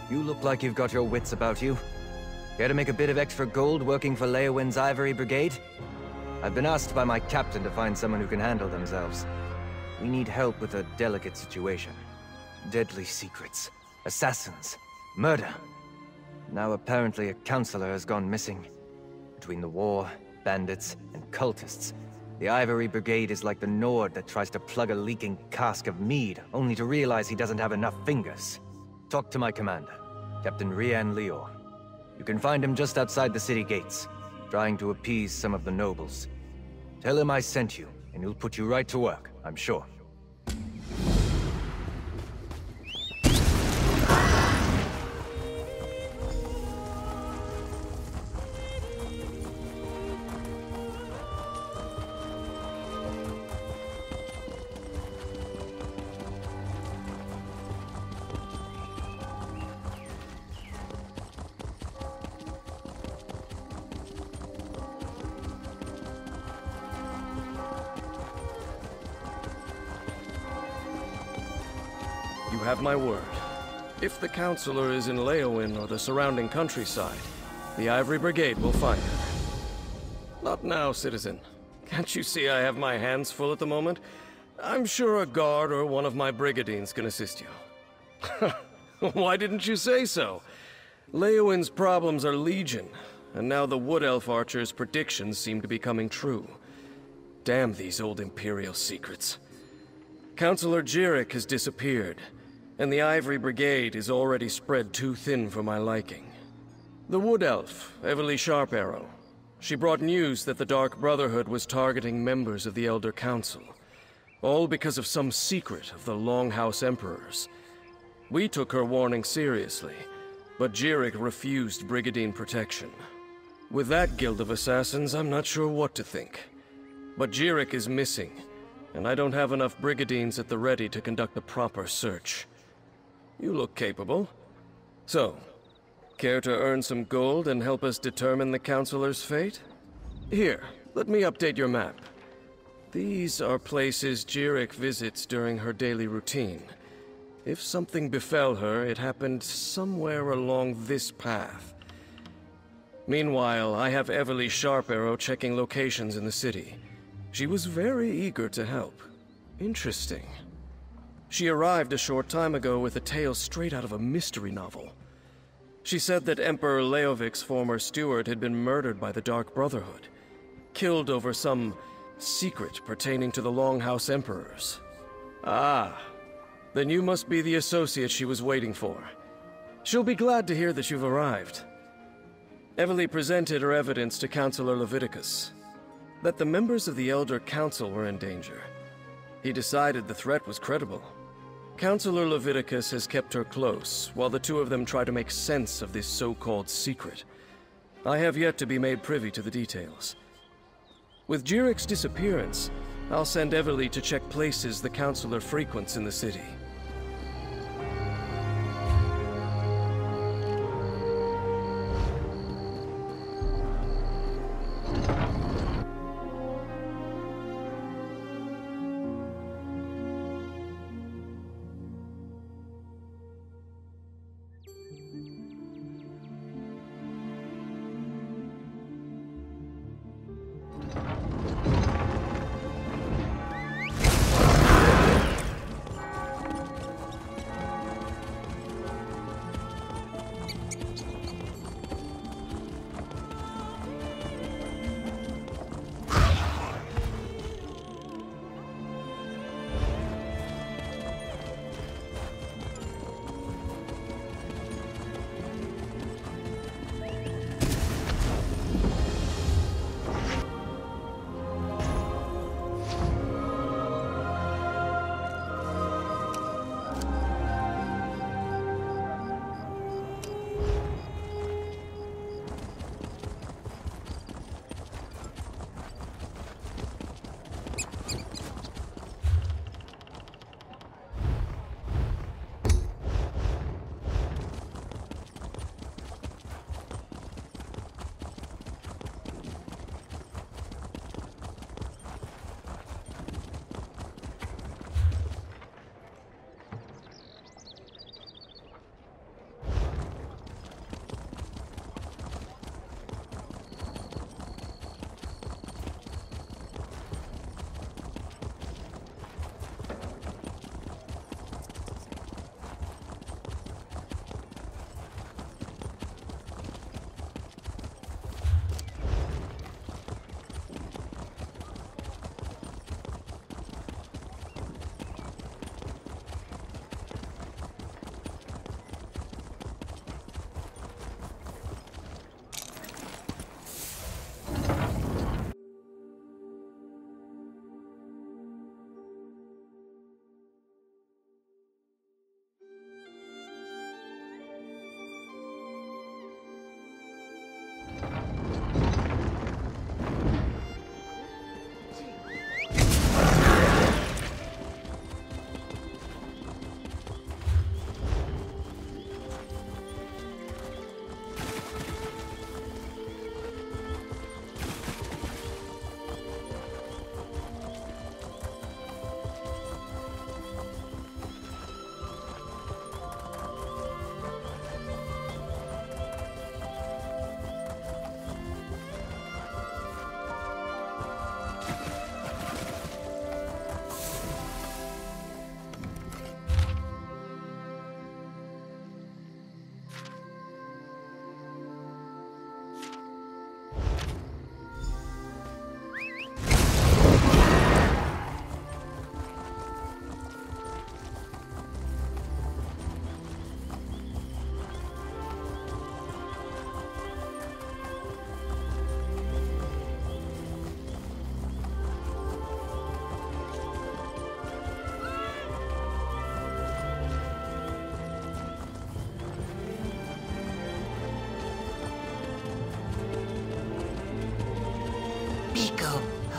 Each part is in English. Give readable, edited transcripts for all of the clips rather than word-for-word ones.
You look like you've got your wits about you. Care to make a bit of extra gold working for Leowin's Ivory Brigade? I've been asked by my captain to find someone who can handle themselves. We need help with a delicate situation. Deadly secrets, assassins, murder. Now apparently a counselor has gone missing. Between the war, bandits, and cultists, the Ivory Brigade is like the Nord that tries to plug a leaking cask of mead, only to realize he doesn't have enough fingers. Talk to my commander, Captain Rian Leo. You can find him just outside the city gates, trying to appease some of the nobles. Tell him I sent you, and he'll put you right to work, I'm sure. You have my word. If the Counselor is in Leowin or the surrounding countryside, the Ivory Brigade will find her. Not now, citizen. Can't you see I have my hands full at the moment? I'm sure a guard or one of my brigadines can assist you. Why didn't you say so? Leowin's problems are legion, and now the Wood Elf Archer's predictions seem to be coming true. Damn these old Imperial secrets. Counselor Jirik has disappeared, and the Ivory Brigade is already spread too thin for my liking. The Wood Elf, Everly Sharp Arrow, she brought news that the Dark Brotherhood was targeting members of the Elder Council, all because of some secret of the Longhouse Emperors. We took her warning seriously, but Jirik refused Brigadine protection. With that guild of assassins, I'm not sure what to think. But Jirik is missing, and I don't have enough brigadines at the ready to conduct a proper search. You look capable. So, care to earn some gold and help us determine the Counselor's fate? Here, let me update your map. These are places Jirik visits during her daily routine. If something befell her, it happened somewhere along this path. Meanwhile, I have Everly Sharp Arrow checking locations in the city. She was very eager to help. Interesting. She arrived a short time ago with a tale straight out of a mystery novel. She said that Emperor Leovik's former steward had been murdered by the Dark Brotherhood, killed over some secret pertaining to the Longhouse Emperors. Ah, then you must be the associate she was waiting for. She'll be glad to hear that you've arrived. Everly presented her evidence to Counselor Leviticus, that the members of the Elder Council were in danger. He decided the threat was credible. Counselor Leviticus has kept her close, while the two of them try to make sense of this so-called secret. I have yet to be made privy to the details. With Jirik's disappearance, I'll send Everly to check places the Counselor frequents in the city.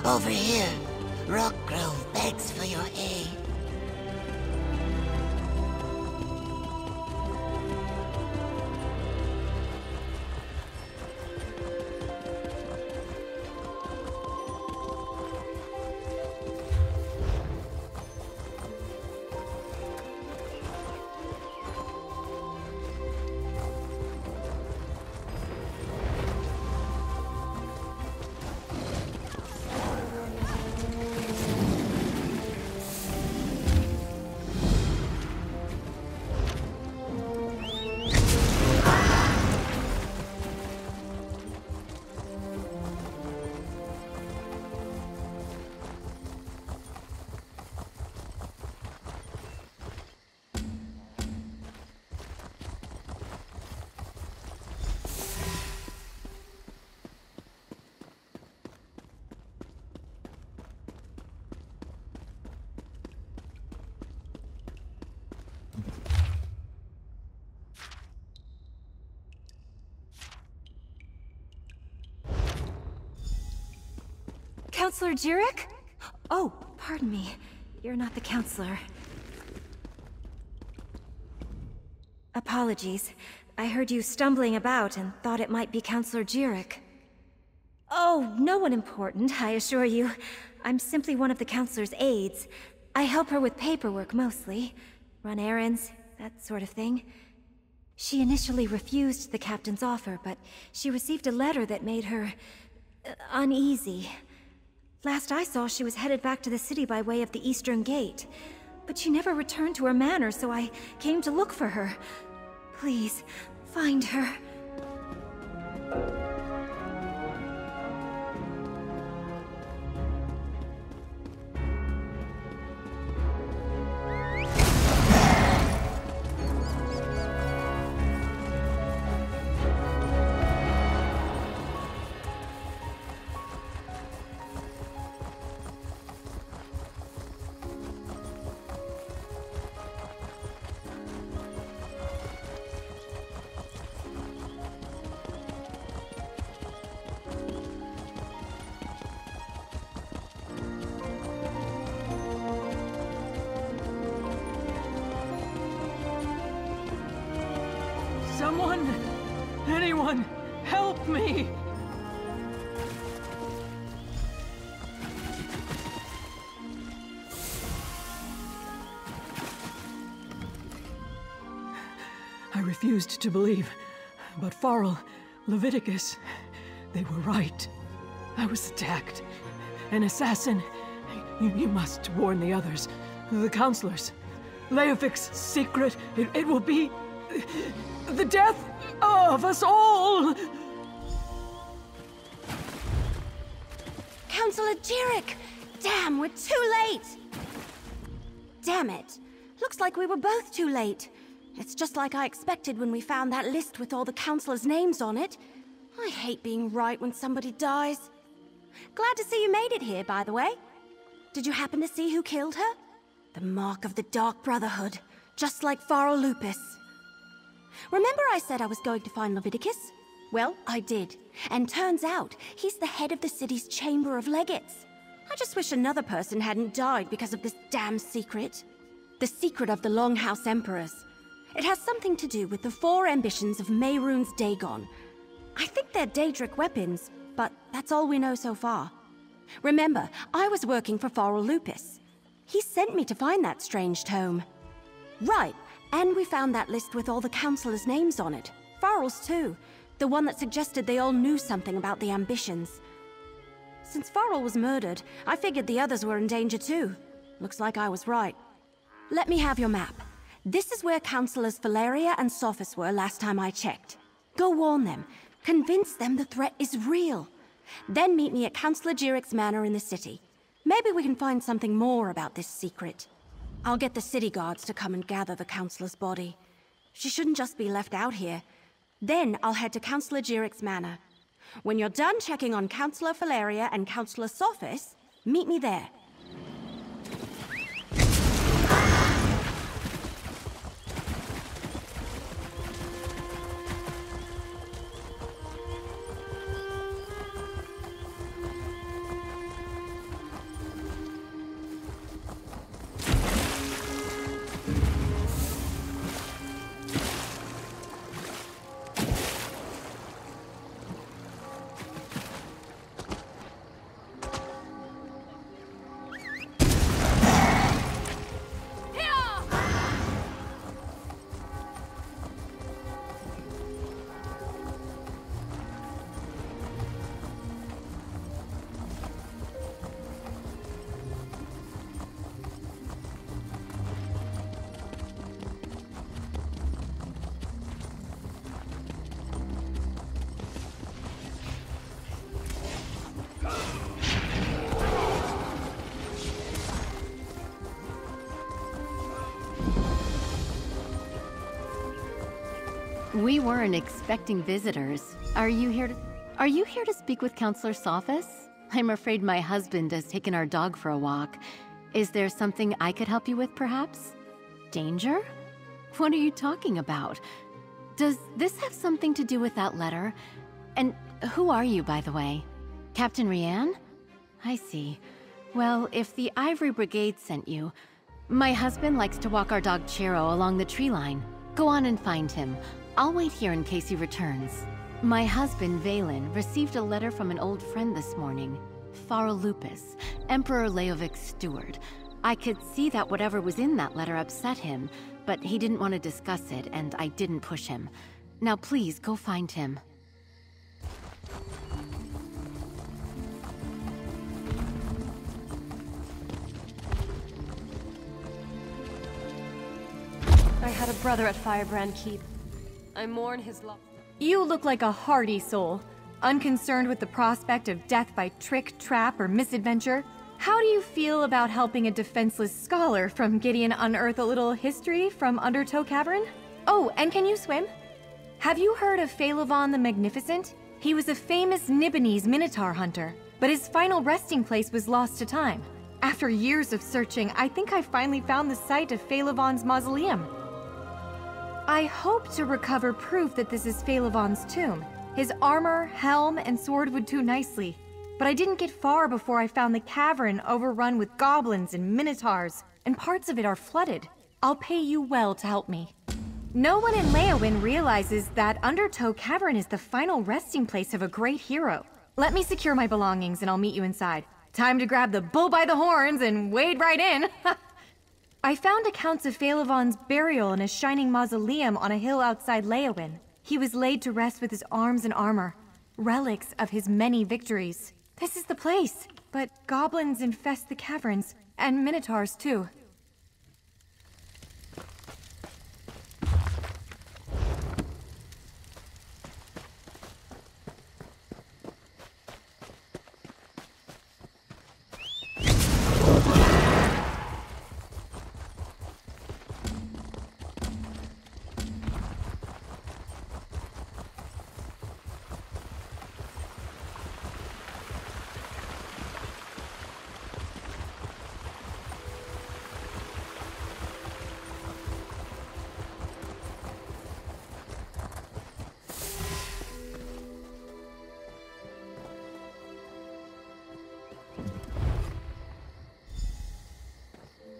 Over here, Rockgrove begs for your aid. Counselor Jirek? Oh, pardon me. You're not the counselor. Apologies. I heard you stumbling about and thought it might be Counselor Jirek. Oh, no one important, I assure you. I'm simply one of the counselor's aides. I help her with paperwork mostly. Run errands, that sort of thing. She initially refused the captain's offer, but she received a letter that made her uneasy. Last I saw, she was headed back to the city by way of the Eastern Gate. But she never returned to her manor, so I came to look for her. Please, find her. Someone! Anyone! Help me! I refused to believe, but Farrell, Leviticus, they were right. I was attacked. An assassin. You must warn the others, the counselors. Leofic's secret, it will be the death of us all! Counselor Jirek! Damn, we're too late! Damn it. Looks like we were both too late. It's just like I expected when we found that list with all the counselors' names on it. I hate being right when somebody dies. Glad to see you made it here, by the way. Did you happen to see who killed her? The mark of the Dark Brotherhood, just like Farrell Lupus. Remember I said I was going to find Leviticus? Well, I did. And turns out, he's the head of the city's Chamber of Legates. I just wish another person hadn't died because of this damn secret. The secret of the Longhouse Emperors. It has something to do with the 4 ambitions of Mehrunes Dagon. I think they're Daedric weapons, but that's all we know so far. Remember, I was working for Farrell Lupus. He sent me to find that strange tome. Right, and we found that list with all the counselors' names on it. Farrell's too. The one that suggested they all knew something about the ambitions. Since Farrell was murdered, I figured the others were in danger too. Looks like I was right. Let me have your map. This is where Counselors Valeria and Sophis were last time I checked. Go warn them. Convince them the threat is real. Then meet me at Counselor Jirek's manor in the city. Maybe we can find something more about this secret. I'll get the city guards to come and gather the Counselor's body. She shouldn't just be left out here. Then I'll head to Counselor Jirek's manor. When you're done checking on Counselor Valeria and Counselor Sophis, meet me there. We weren't expecting visitors. Are you here to speak with Counselor Sophis? I'm afraid my husband has taken our dog for a walk. Is there something I could help you with, perhaps? Danger? What are you talking about? Does this have something to do with that letter? And who are you, by the way? Captain Rianne? I see. Well, if the Ivory Brigade sent you, my husband likes to walk our dog Chero along the tree line. Go on and find him. I'll wait here in case he returns. My husband, Valen, received a letter from an old friend this morning. Farrell Lupus, Emperor Leovic's steward. I could see that whatever was in that letter upset him, but he didn't want to discuss it, and I didn't push him. Now please, go find him. I had a brother at Firebrand Keep. I mourn his loss. You look like a hardy soul, unconcerned with the prospect of death by trick, trap, or misadventure. How do you feel about helping a defenseless scholar from Gideon unearth a little history from Undertow Cavern? Oh, and can you swim? Have you heard of Phaelivon the Magnificent? He was a famous Nibonese Minotaur hunter, but his final resting place was lost to time. After years of searching, I think I finally found the site of Phaelivon's mausoleum. I hope to recover proof that this is Phaelivon's tomb. His armor, helm, and sword would do nicely. But I didn't get far before I found the cavern overrun with goblins and minotaurs, and parts of it are flooded. I'll pay you well to help me. No one in Leowyn realizes that Undertow Cavern is the final resting place of a great hero. Let me secure my belongings and I'll meet you inside. Time to grab the bull by the horns and wade right in. I found accounts of Phaelivon's burial in a shining mausoleum on a hill outside Leowyn. He was laid to rest with his arms and armor, relics of his many victories. This is the place, but goblins infest the caverns, and minotaurs too.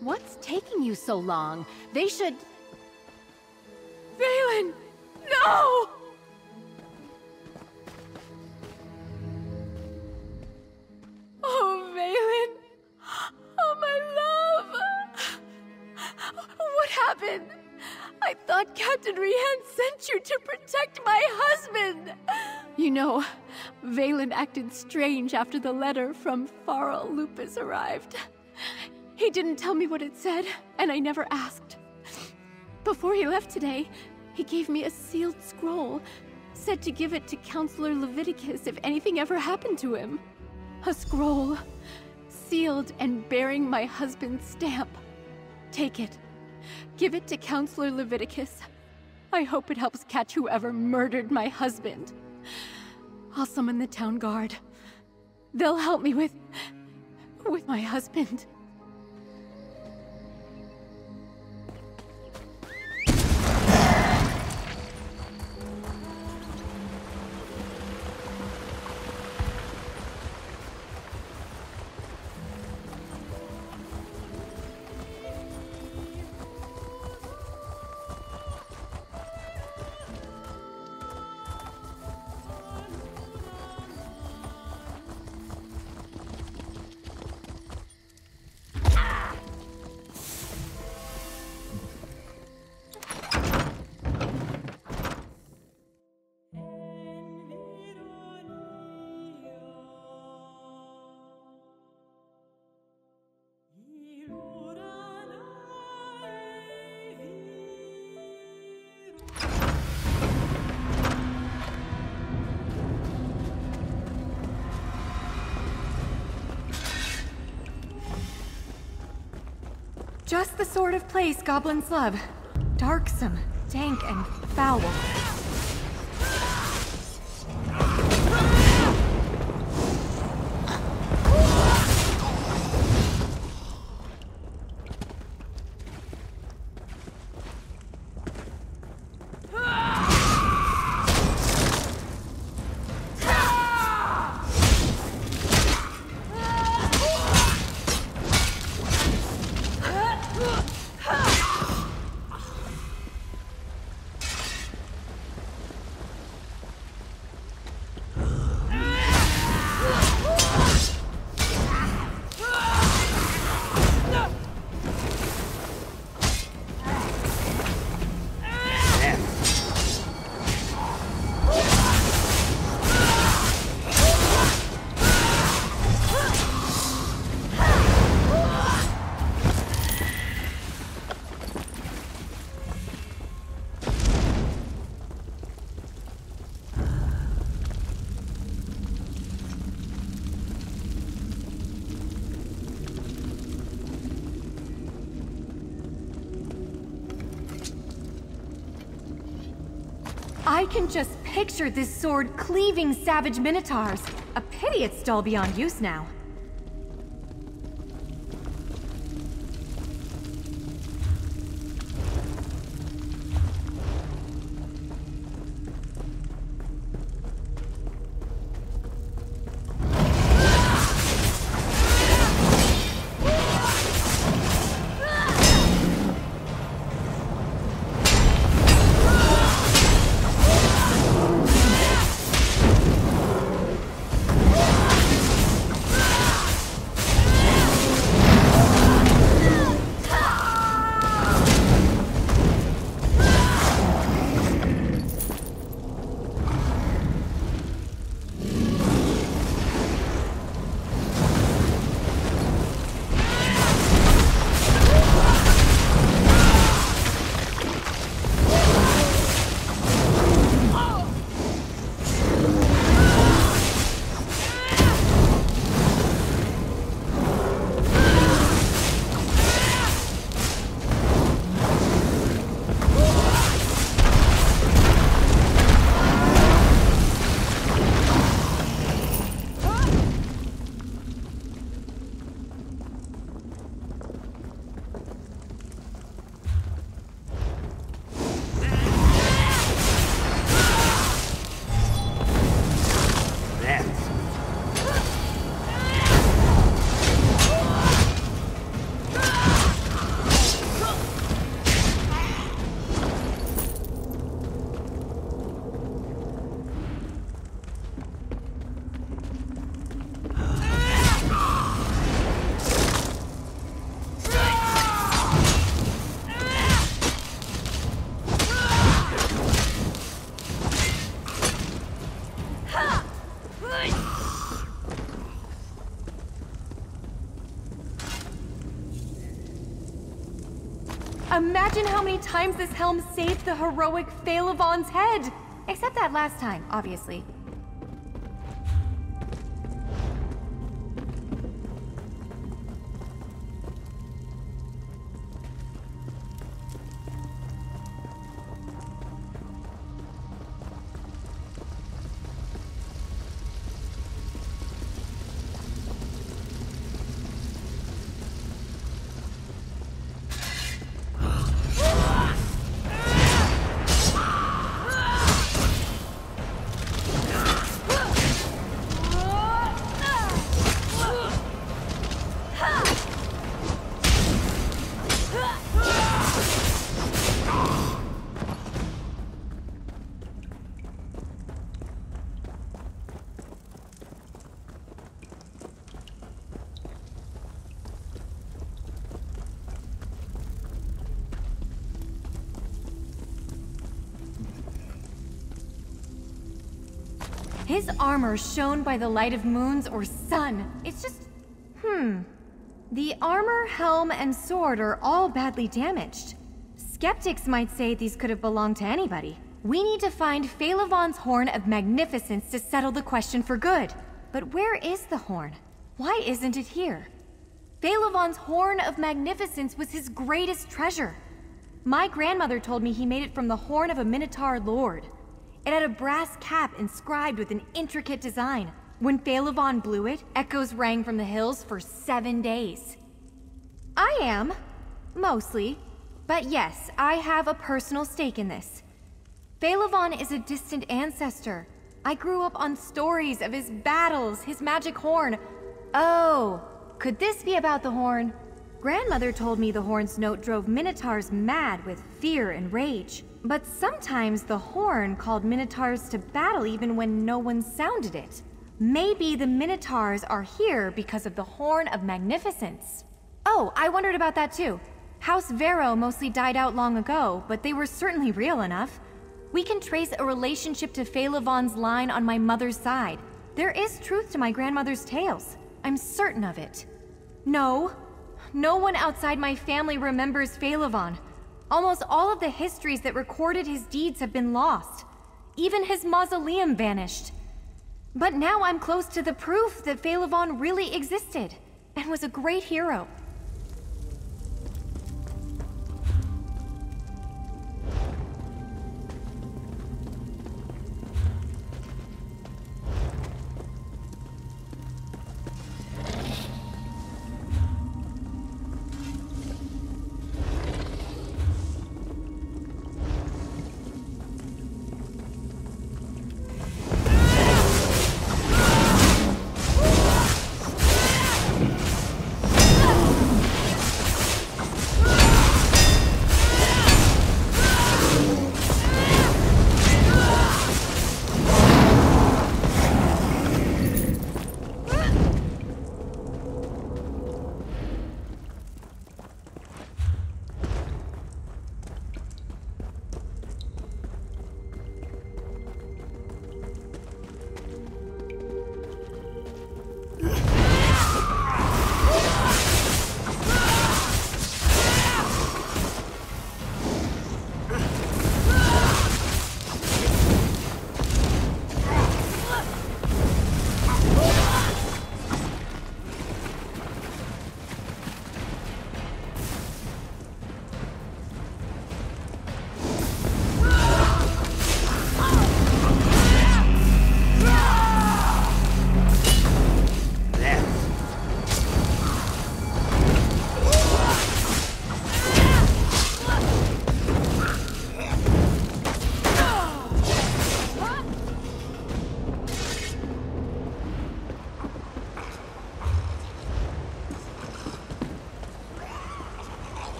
What's taking you so long? They should... Valen! No! Oh, Valen! Oh, my love! What happened? I thought Captain Rianne sent you to protect my husband! You know, Valen acted strange after the letter from Farrell Lupus arrived. He didn't tell me what it said, and I never asked. Before he left today, he gave me a sealed scroll, said to give it to Counselor Leviticus if anything ever happened to him. A scroll, sealed and bearing my husband's stamp. Take it. Give it to Counselor Leviticus. I hope it helps catch whoever murdered my husband. I'll summon the town guard. They'll help me with my husband. Just the sort of place goblins love. Darksome, dank, and foul. I can just picture this sword cleaving savage minotaurs. A pity it's dull beyond use now. Imagine how many times this helm saved the heroic Phalavon's head! Except that last time, obviously. His armor shone by the light of moons or sun. It's just... The armor, helm, and sword are all badly damaged. Skeptics might say these could have belonged to anybody. We need to find Phalavon's Horn of Magnificence to settle the question for good. But where is the horn? Why isn't it here? Phalavon's Horn of Magnificence was his greatest treasure. My grandmother told me he made it from the horn of a Minotaur lord. It had a brass cap inscribed with an intricate design. When Phalavon blew it, echoes rang from the hills for 7 days. I am. Mostly. But yes, I have a personal stake in this. Phalavon is a distant ancestor. I grew up on stories of his battles, his magic horn. Oh, could this be about the horn? Grandmother told me the horn's note drove Minotaurs mad with fear and rage. But sometimes the horn called Minotaurs to battle even when no one sounded it. Maybe the Minotaurs are here because of the Horn of Magnificence. Oh, I wondered about that too. House Vero mostly died out long ago, but they were certainly real enough. We can trace a relationship to Phalavon's line on my mother's side. There is truth to my grandmother's tales. I'm certain of it. No one outside my family remembers Phalavon. Almost all of the histories that recorded his deeds have been lost. Even his mausoleum vanished. But now I'm close to the proof that Phalavon really existed, and was a great hero.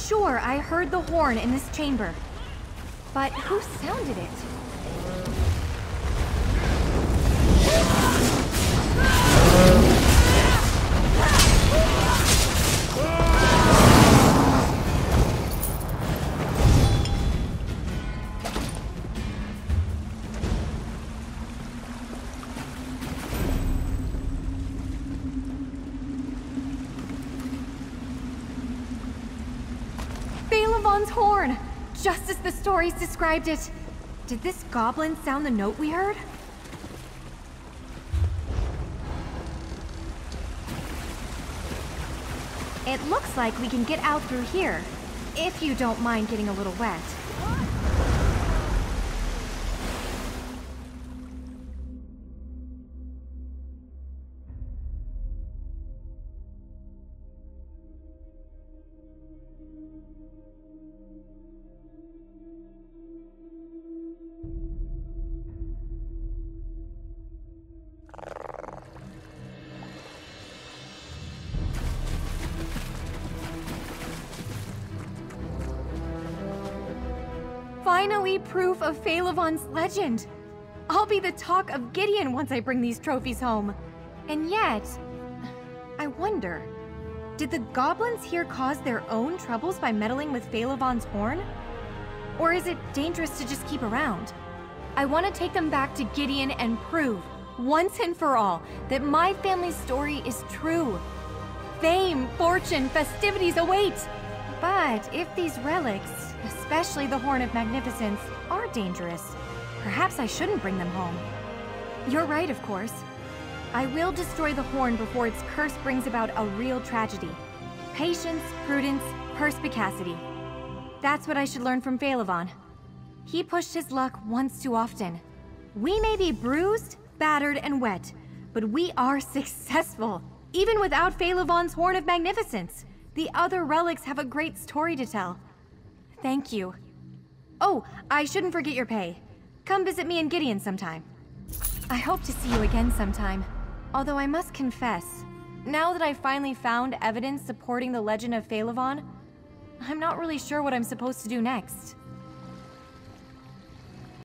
sure I heard the horn in this chamber. But who sounded it? Phalavon's horn! Just as the stories described it. Did this goblin sound the note we heard? It looks like we can get out through here, if you don't mind getting a little wet. Finally, proof of Phalavon's legend. I'll be the talk of Gideon once I bring these trophies home. And yet, I wonder, did the goblins here cause their own troubles by meddling with Phalavon's horn? Or is it dangerous to just keep around? I want to take them back to Gideon and prove, once and for all, that my family's story is true. Fame, fortune, festivities await. But if these relics, especially the Horn of Magnificence, are dangerous, perhaps I shouldn't bring them home. You're right, of course. I will destroy the horn before its curse brings about a real tragedy. Patience, prudence, perspicacity. That's what I should learn from Phalavon. He pushed his luck once too often. We may be bruised, battered, and wet, but we are successful. Even without Phalavon's Horn of Magnificence, the other relics have a great story to tell. Thank you. Oh, I shouldn't forget your pay. Come visit me and Gideon sometime. I hope to see you again sometime. Although I must confess, now that I've finally found evidence supporting the legend of Phalavon, I'm not really sure what I'm supposed to do next.